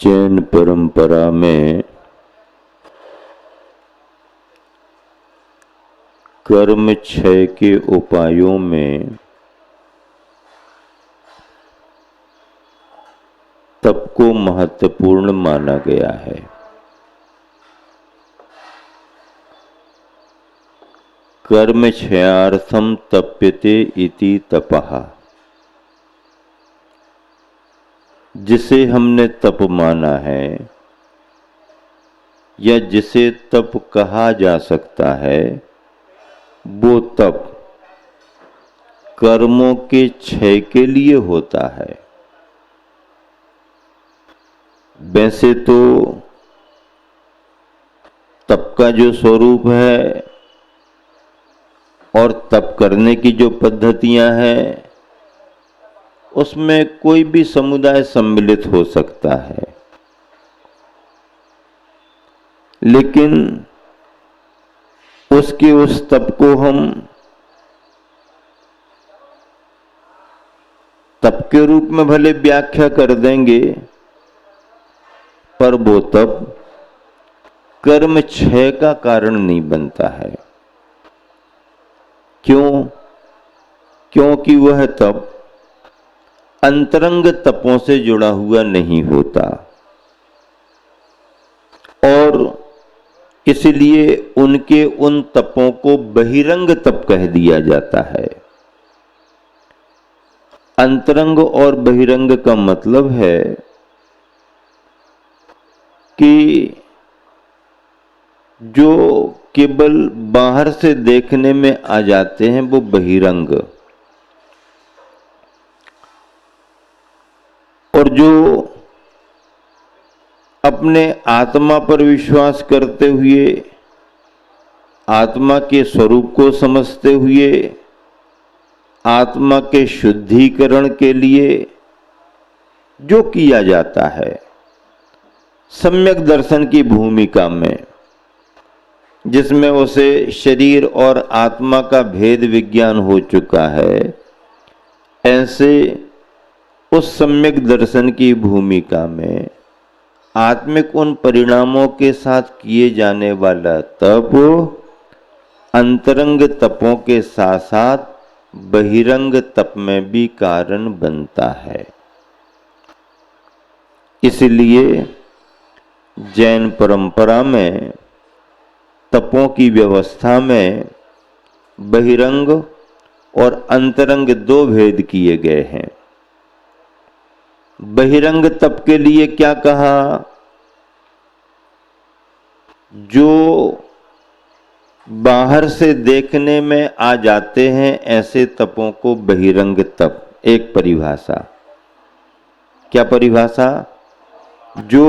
जैन परंपरा में कर्म क्षय के उपायों में तप को महत्वपूर्ण माना गया है। कर्म क्षयार्थम तप्यते इति तपः, जिसे हमने तप माना है या जिसे तप कहा जा सकता है, वो तप कर्मों के क्षय के लिए होता है। वैसे तो तप का जो स्वरूप है और तप करने की जो पद्धतियां हैं, उसमें कोई भी समुदाय सम्मिलित हो सकता है, लेकिन उसके उस तप को हम तप के रूप में भले व्याख्या कर देंगे, पर वो तप कर्म क्षय का कारण नहीं बनता है। क्यों? क्योंकि वह तप अंतरंग तपों से जुड़ा हुआ नहीं होता और इसलिए उनके उन तपों को बहिरंग तप कह दिया जाता है। अंतरंग और बहिरंग का मतलब है कि जो केवल बाहर से देखने में आ जाते हैं वो बहिरंग, और जो अपने आत्मा पर विश्वास करते हुए, आत्मा के स्वरूप को समझते हुए, आत्मा के शुद्धिकरण के लिए जो किया जाता है सम्यक दर्शन की भूमिका में, जिसमें उसे शरीर और आत्मा का भेद विज्ञान हो चुका है, ऐसे उस सम्यक दर्शन की भूमिका में आत्मिक उन परिणामों के साथ किए जाने वाला तप अंतरंग तपों के साथ साथ बहिरंग तप में भी कारण बनता है। इसलिए जैन परंपरा में तपों की व्यवस्था में बहिरंग और अंतरंग दो भेद किए गए हैं। बहिरंग तप के लिए क्या कहा? जो बाहर से देखने में आ जाते हैं ऐसे तपों को बहिरंग तप। एक परिभाषा। क्या परिभाषा? जो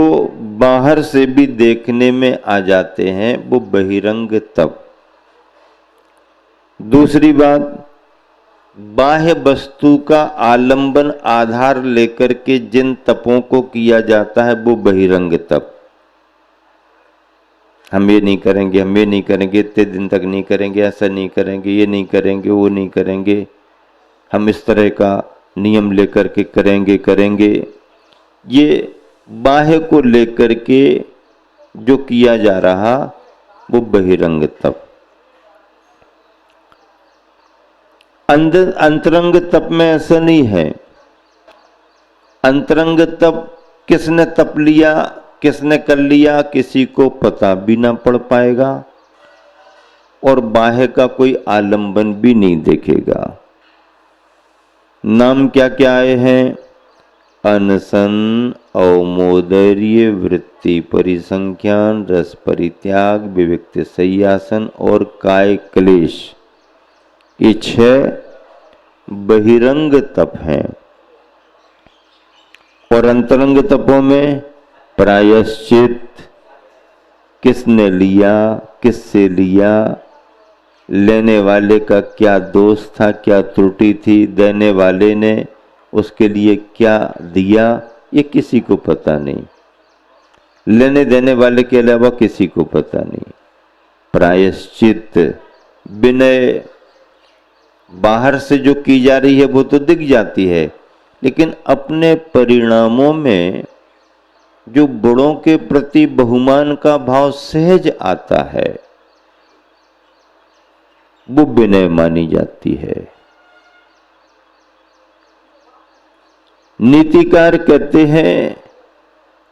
बाहर से भी देखने में आ जाते हैं वो बहिरंग तप। दूसरी बात, बाह्य वस्तु का आलंबन आधार लेकर के जिन तपों को किया जाता है वो बहिरंग तप। हम ये नहीं करेंगे, हम ये नहीं करेंगे, इतने दिन तक नहीं करेंगे, ऐसा नहीं करेंगे, ये नहीं करेंगे, वो नहीं करेंगे, हम इस तरह का नियम लेकर के करेंगे, ये बाह्य को लेकर के जो किया जा रहा वो बहिरंग तप। अंतरंग तप में ऐसा नहीं है। अंतरंग तप किसने तप लिया, किसने कर लिया, किसी को पता भी ना पड़ पाएगा और बाह्य का कोई आलंबन भी नहीं देखेगा। नाम क्या क्या आए हैं? अनशन, औमोदर्य, वृत्ति परिसंख्यान, रस परित्याग, विविक्त सय्यासन और काय क्लेश। ये 6 बहिरंग तप हैं। और अंतरंग तपों में प्रायश्चित, किसने लिया, किससे लिया, लेने वाले का क्या दोष था, क्या त्रुटि थी, देने वाले ने उसके लिए क्या दिया, ये किसी को पता नहीं। लेने देने वाले के अलावा किसी को पता नहीं। प्रायश्चित, विनय, बाहर से जो की जा रही है वो तो दिख जाती है, लेकिन अपने परिणामों में जो बड़ों के प्रति बहुमान का भाव सहज आता है, वो विनय मानी जाती है। नीतिकार कहते हैं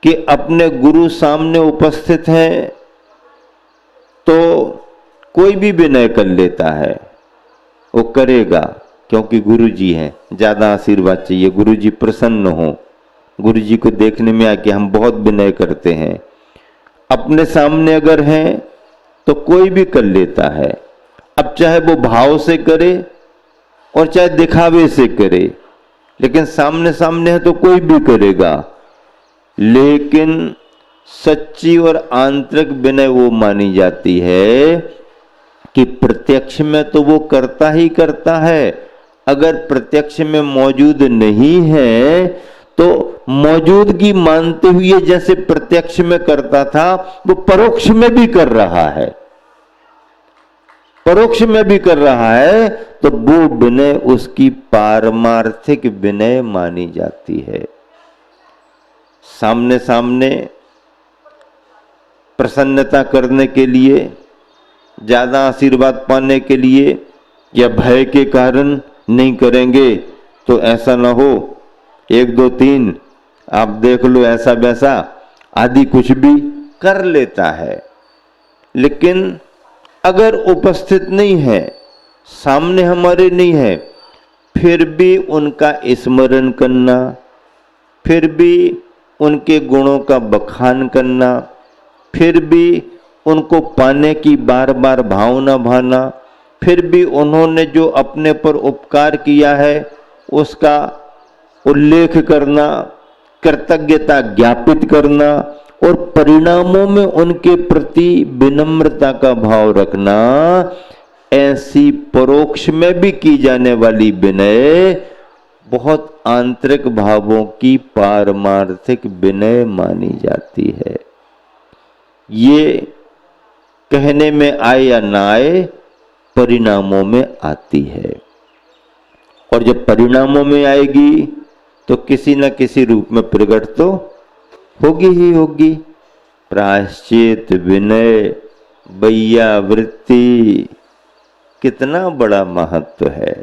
कि अपने गुरु सामने उपस्थित हैं तो कोई भी विनय कर लेता है, वो करेगा क्योंकि गुरु जी हैं, ज्यादा आशीर्वाद चाहिए, गुरु जी प्रसन्न हो, गुरु जी को देखने में आके हम बहुत विनय करते हैं। अपने सामने अगर हैं तो कोई भी कर लेता है, अब चाहे वो भाव से करे और चाहे दिखावे से करे, लेकिन सामने सामने है तो कोई भी करेगा। लेकिन सच्ची और आंतरिक विनय वो मानी जाती है कि प्रत्यक्ष में तो वो करता ही करता है, अगर प्रत्यक्ष में मौजूद नहीं है तो मौजूदगी मानते हुए जैसे प्रत्यक्ष में करता था वो परोक्ष में भी कर रहा है, परोक्ष में भी कर रहा है, तो वो विनय उसकी पारमार्थिक विनय मानी जाती है। सामने सामने प्रसन्नता करने के लिए, ज्यादा आशीर्वाद पाने के लिए या भय के कारण नहीं करेंगे तो ऐसा ना हो 1 2 3 आप देख लो ऐसा वैसा आदि कुछ भी कर लेता है। लेकिन अगर उपस्थित नहीं है, सामने हमारे नहीं है, फिर भी उनका स्मरण करना, फिर भी उनके गुणों का बखान करना, फिर भी उनको पाने की बार बार भावना भाना, फिर भी उन्होंने जो अपने पर उपकार किया है उसका उल्लेख करना, कृतज्ञता ज्ञापित करना और परिणामों में उनके प्रति विनम्रता का भाव रखना, ऐसी परोक्ष में भी की जाने वाली विनय बहुत आंतरिक भावों की पारमार्थिक विनय मानी जाती है। ये कहने में आए या ना आए, परिणामों में आती है, और जब परिणामों में आएगी तो किसी न किसी रूप में प्रकट तो होगी ही होगी। प्रायश्चित, विनय, वैयावृत्ति, कितना बड़ा महत्व है।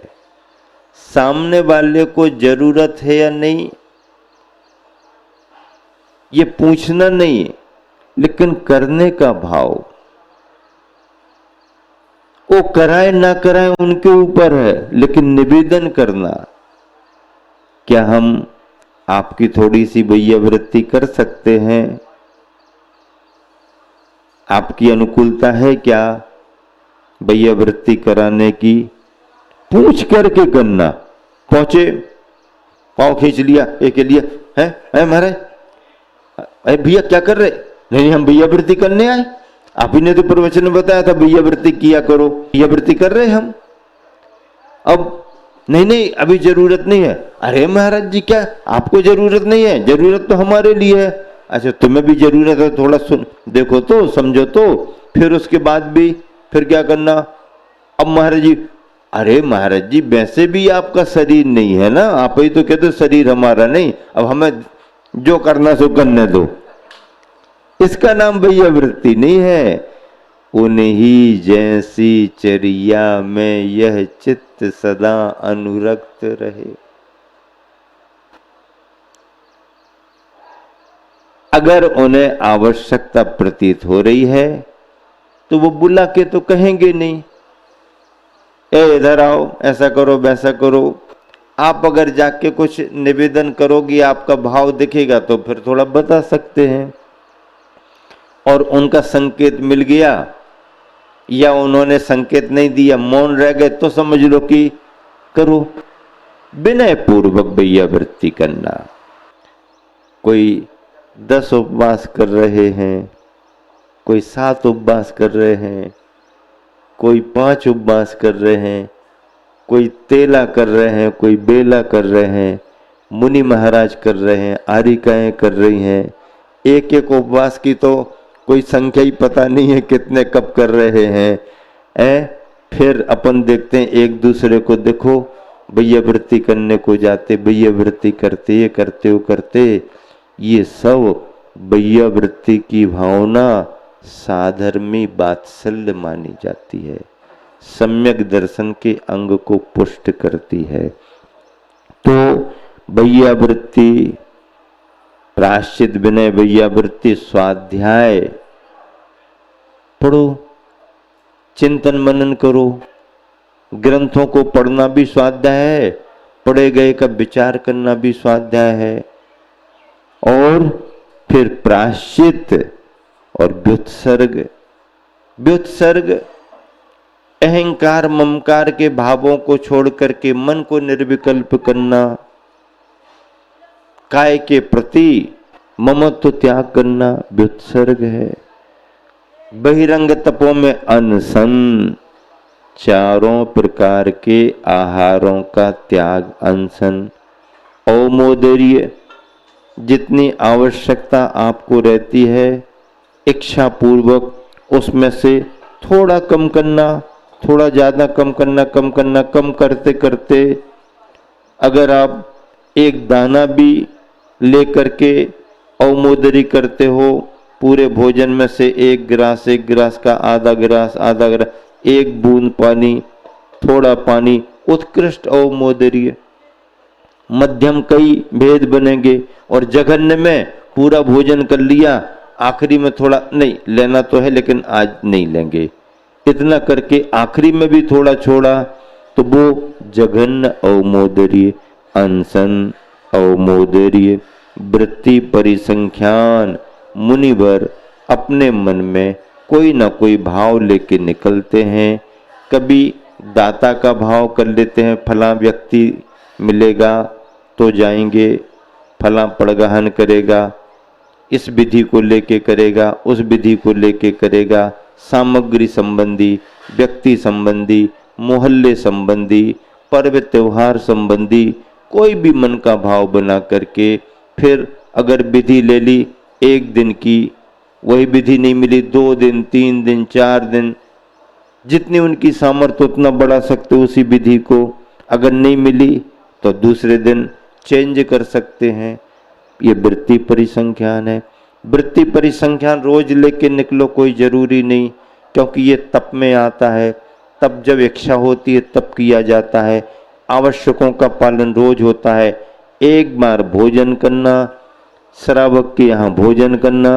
सामने वाले को जरूरत है या नहीं ये पूछना नहीं, लेकिन करने का भाव, वो कराए ना कराए उनके ऊपर है, लेकिन निवेदन करना, क्या हम आपकी थोड़ी सी वैयावृत्ति कर सकते हैं? आपकी अनुकूलता है क्या वैयावृत्ति कराने की? पूछ करके करना। पहुंचे, पाँव खींच लिया, एक लिया है महाराज, अरे भैया क्या कर रहे? नहीं हम वैयावृत्ति करने आए, आप ही ने तो प्रवचन में बताया था वैयावृत्ति किया करो, वैयावृत्ति कर रहे हम। अब नहीं अभी जरूरत नहीं है। अरे महाराज जी क्या आपको जरूरत नहीं है? जरूरत तो हमारे लिए है। अच्छा तुम्हें भी जरूरत है, थोड़ा सुन देखो तो, समझो तो, फिर उसके बाद भी फिर क्या करना? अब महाराज जी, अरे महाराज जी वैसे भी आपका शरीर नहीं है ना, आप ही तो कहते शरीर हमारा नहीं, अब हमें जो करना सो करने दो। इसका नाम वैयावृत्ति नहीं है। उन्हीं जैसी चर्या में यह चित्त सदा अनुरक्त रहे। अगर उन्हें आवश्यकता प्रतीत हो रही है तो वो बुला के तो कहेंगे नहीं, ए इधर आओ, ऐसा करो वैसा करो। आप अगर जाके कुछ निवेदन करोगी, आपका भाव दिखेगा तो फिर थोड़ा बता सकते हैं। और उनका संकेत मिल गया या उन्होंने संकेत नहीं दिया, मौन रह गए, तो समझ लो कि करो। विनय पूर्वक वैयावृत्ति करना। कोई 10 उपवास कर रहे हैं, कोई 7 उपवास कर रहे हैं, कोई 5 उपवास कर रहे हैं, कोई तेला कर रहे हैं, कोई बेला कर रहे हैं, मुनि महाराज कर रहे हैं, आरिकाएं कर रही हैं। एक एक उपवास की तो कोई संख्या ही पता नहीं है कितने कब कर रहे हैं। फिर अपन देखते हैं एक दूसरे को, देखो वैयावृत्ति करने को जाते, वैयावृत्ति करते, ये करते वो करते, ये सब भैया वृत्ति की भावना साधर्मी वात्सल्य मानी जाती है, सम्यक दर्शन के अंग को पुष्ट करती है। तो भैया वृत्ति, प्रायश्चित विनय, भैया वृत्ति, स्वाध्याय पढ़ो, चिंतन मनन करो। ग्रंथों को पढ़ना भी स्वाध्याय है, पढ़े गए का विचार करना भी स्वाध्याय है। और फिर प्रायश्चित और व्युत्सर्ग। व्युत्सर्ग अहंकार ममकार के भावों को छोड़ करके मन को निर्विकल्प करना, काय के प्रति ममत्व त्याग करना व्युत्सर्ग है। बहिरंग तपों में अनशन, चारों प्रकार के आहारों का त्याग, अनशन। औमोदर्य, जितनी आवश्यकता आपको रहती है इच्छा पूर्वक उसमें से थोड़ा कम करना, थोड़ा ज्यादा कम करना, कम करना, कम करते करते अगर आप एक दाना भी लेकर के औमोदरी करते हो, पूरे भोजन में से एक गिलास का आधा गिलास, एक बूंद पानी, थोड़ा पानी, उत्कृष्ट औमोदरी। मध्यम कई भेद बनेंगे, और जघन्य में पूरा भोजन कर लिया, आखिरी में थोड़ा नहीं लेना तो है लेकिन आज नहीं लेंगे, इतना करके आखिरी में भी थोड़ा छोड़ा, तो वो जघन्य औमोदर्य। अनशन औमोदर्य वृत्ति परिसंख्यान। मुनिवर अपने मन में कोई ना कोई भाव लेके निकलते हैं। कभी दाता का भाव कर लेते हैं, फला व्यक्ति मिलेगा तो जाएंगे, फला पड़गहन करेगा, इस विधि को लेके करेगा, उस विधि को लेके करेगा। सामग्री संबंधी, व्यक्ति संबंधी, मोहल्ले संबंधी, पर्व त्योहार संबंधी कोई भी मन का भाव बना करके फिर अगर विधि ले ली, एक दिन की वही विधि नहीं मिली, 2 दिन, 3 दिन, 4 दिन, जितनी उनकी सामर्थ्य उतना बढ़ा सकते उसी विधि को। अगर नहीं मिली तो दूसरे दिन चेंज कर सकते हैं। ये वृत्ति परिसंख्यान है। वृत्ति परिसंख्यान रोज लेके निकलो कोई जरूरी नहीं, क्योंकि ये तप में आता है। तब जब इच्छा होती है तब किया जाता है। आवश्यकों का पालन रोज होता है। एक बार भोजन करना, श्रावक के यहाँ भोजन करना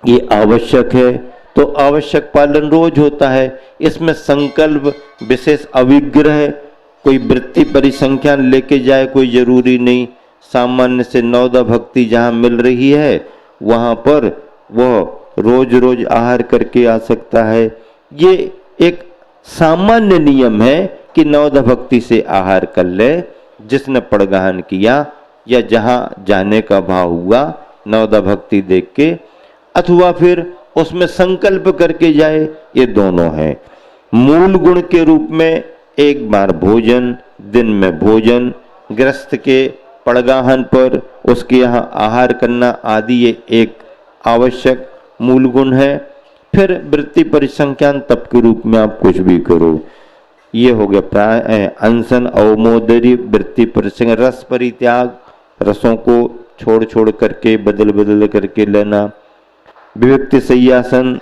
ये आवश्यक है, तो आवश्यक पालन रोज होता है। इसमें संकल्प विशेष अविग्रह कोई वृत्ति परिसंख्यान लेके जाए कोई जरूरी नहीं। सामान्य से नवदा भक्ति जहाँ मिल रही है वहाँ पर वह रोज रोज आहार करके आ सकता है। ये एक सामान्य नियम है कि नवदा भक्ति से आहार कर ले, जिसने पड़गहन किया या जहाँ जाने का भाव हुआ नवदा भक्ति देख के, अथवा फिर उसमें संकल्प करके जाए, ये दोनों हैं। मूल गुण के रूप में एक बार भोजन, दिन में भोजन, गृहस्थ के पड़गाहन पर उसके यहाँ आहार करना आदि ये एक आवश्यक मूल गुण है। फिर वृत्ति परिसंख्यान तप के रूप में आप कुछ भी करो। ये हो गया प्राय अनशन औमोदर्य वृत्ति परिसंख्यान। रस परित्याग, रसों को छोड़ छोड़ करके बदल बदल करके लेना। विविक्ति सय्यासन,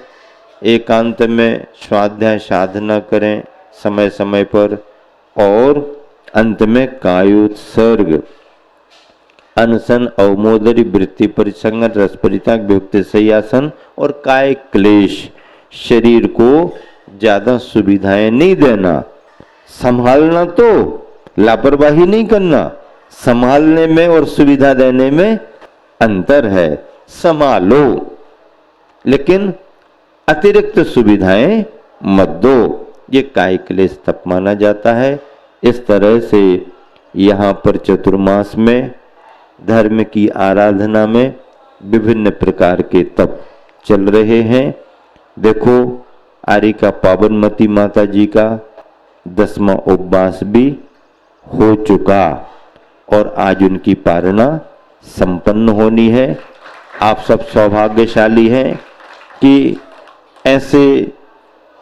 एकांत में स्वाध्याय साधना करें समय समय पर। और अंत में कायोत्सर्ग, अनशन औमोदर्य वृत्ति परिसंख्यान, रस परित्याग, विविक्ति सय्यासन और काय क्लेश। शरीर को ज्यादा सुविधाएं नहीं देना, संभालना तो लापरवाही नहीं करना। संभालने में और सुविधा देने में अंतर है। संभालो लेकिन अतिरिक्त सुविधाएं मत दो, ये काय क्लेश तप माना जाता है। इस तरह से यहाँ पर चतुर्मास में धर्म की आराधना में विभिन्न प्रकार के तप चल रहे हैं। देखो आरिका पावनमती माता जी का 10वां उपवास भी हो चुका और आज उनकी पारणा संपन्न होनी है। आप सब सौभाग्यशाली हैं कि ऐसे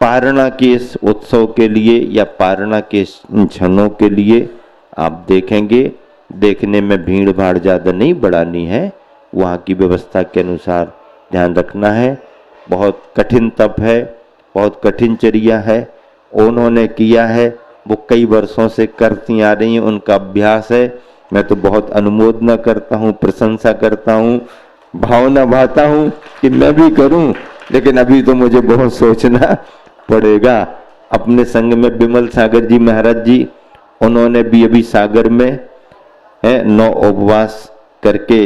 पारणा के इस उत्सव के लिए या पारणा के क्षणों के लिए आप देखेंगे। देखने में भीड़ भाड़ ज़्यादा नहीं बढ़ानी है, वहाँ की व्यवस्था के अनुसार ध्यान रखना है। बहुत कठिन तप है, बहुत कठिन चर्या है, उन्होंने किया है, वो कई वर्षों से करती आ रही हैं, उनका अभ्यास है। मैं तो बहुत अनुमोदना करता हूँ, प्रशंसा करता हूँ, भावना भाता हूँ कि मैं भी करूँ, लेकिन अभी तो मुझे बहुत सोचना पड़ेगा। अपने संग में बिमल सागर जी महाराज जी, उन्होंने भी अभी सागर में 9 उपवास करके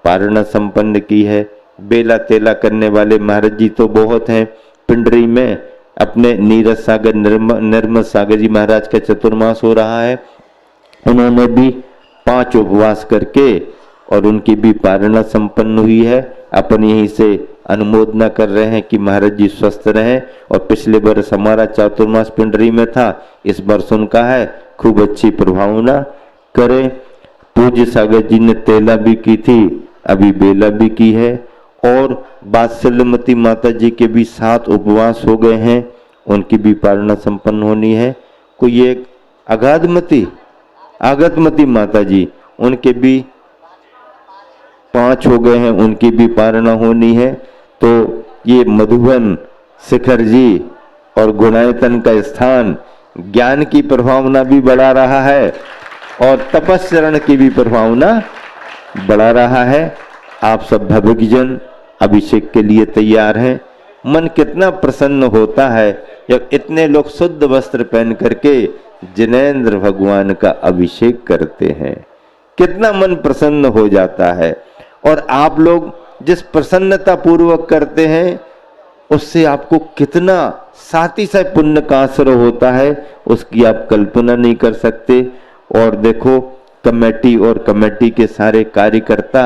पारणा संपन्न की है। बेला तेला करने वाले महाराज जी तो बहुत हैं। पिंडरी में अपने नीरज सागर निर्मल सागर जी महाराज का चतुर्मास हो रहा है, उन्होंने भी 5 उपवास करके और उनकी भी पारणा संपन्न हुई है। अपन यहीं से अनुमोदना कर रहे हैं कि महाराज जी स्वस्थ रहें। और पिछले वर्ष हमारा चातुर्मास पिंडरी में था, इस वर्ष उनका है, खूब अच्छी प्रभावना करें। पूज्य सागर जी ने तेला भी की थी, अभी बेला भी की है। और वात्सल्यमती माता जी के भी 7 उपवास हो गए हैं, उनकी भी पारणा संपन्न होनी है। कोई एक आगतमती माता जी, उनके भी 5 हो गए हैं, उनकी भी पारणा होनी है। तो ये मधुबन शिखर जी और गुणायतन का स्थान ज्ञान की प्रभावना भी बढ़ा रहा है और तपस्चरण की भी प्रभावना बढ़ा रहा है। आप सब भक्तजन अभिषेक के लिए तैयार हैं। मन कितना प्रसन्न होता है जब इतने लोग शुद्ध वस्त्र पहन करके जिनेंद्र भगवान का अभिषेक करते हैं, कितना मन प्रसन्न हो जाता है। और आप लोग जिस प्रसन्नता पूर्वक करते हैं, उससे आपको कितना सातिशय पुण्य का आश्रय होता है, उसकी आप कल्पना नहीं कर सकते। और देखो, कमेटी और कमेटी के सारे कार्यकर्ता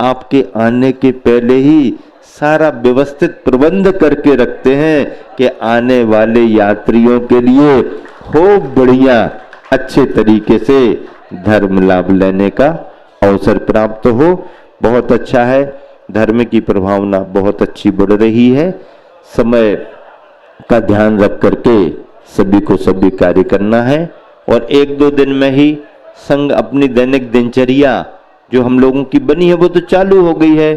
आपके आने के पहले ही सारा व्यवस्थित प्रबंध करके रखते हैं कि आने वाले यात्रियों के लिए खूब बढ़िया अच्छे तरीके से धर्म लाभ लेने का अवसर प्राप्त हो। बहुत अच्छा है, धर्म की प्रभावना बहुत अच्छी बढ़ रही है। समय का ध्यान रख करके सभी को सभी कार्य करना है। और 1-2 दिन में ही संघ अपनी दैनिक दिनचर्या जो हम लोगों की बनी है वो तो चालू हो गई है।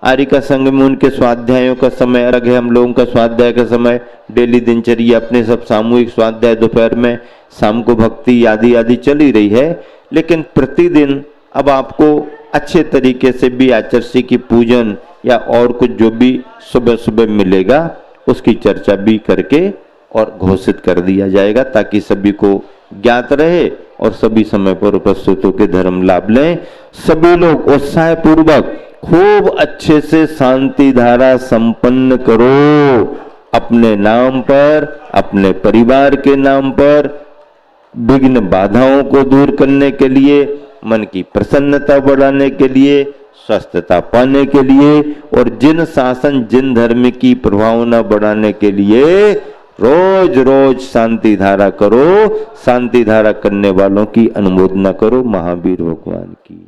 आर्यिका संघ में उनके स्वाध्यायों का समय अलग है, हम लोगों का स्वाध्याय का समय डेली दिनचर्या अपने सब सामूहिक स्वाध्याय, दोपहर में, शाम को भक्ति आदि आदि चल ही रही है। लेकिन प्रतिदिन अब आपको अच्छे तरीके से भी आचर्षी की पूजन या और कुछ जो भी सुबह सुबह मिलेगा उसकी चर्चा भी करके और घोषित कर दिया जाएगा, ताकि सभी को ज्ञात रहे और सभी समय पर उपस्थित होकर धर्म लाभ लें। सभी लोग उत्साह पूर्वक खूब अच्छे से शांति धारा संपन्न करो, अपने नाम पर, अपने परिवार के नाम पर, विघ्न बाधाओं को दूर करने के लिए, मन की प्रसन्नता बढ़ाने के लिए, स्वस्थता पाने के लिए और जिन शासन जिन धर्म की प्रभावना बढ़ाने के लिए रोज रोज शांति धारा करो। शांति धारा करने वालों की अनुमोदना करो। महावीर भगवान की।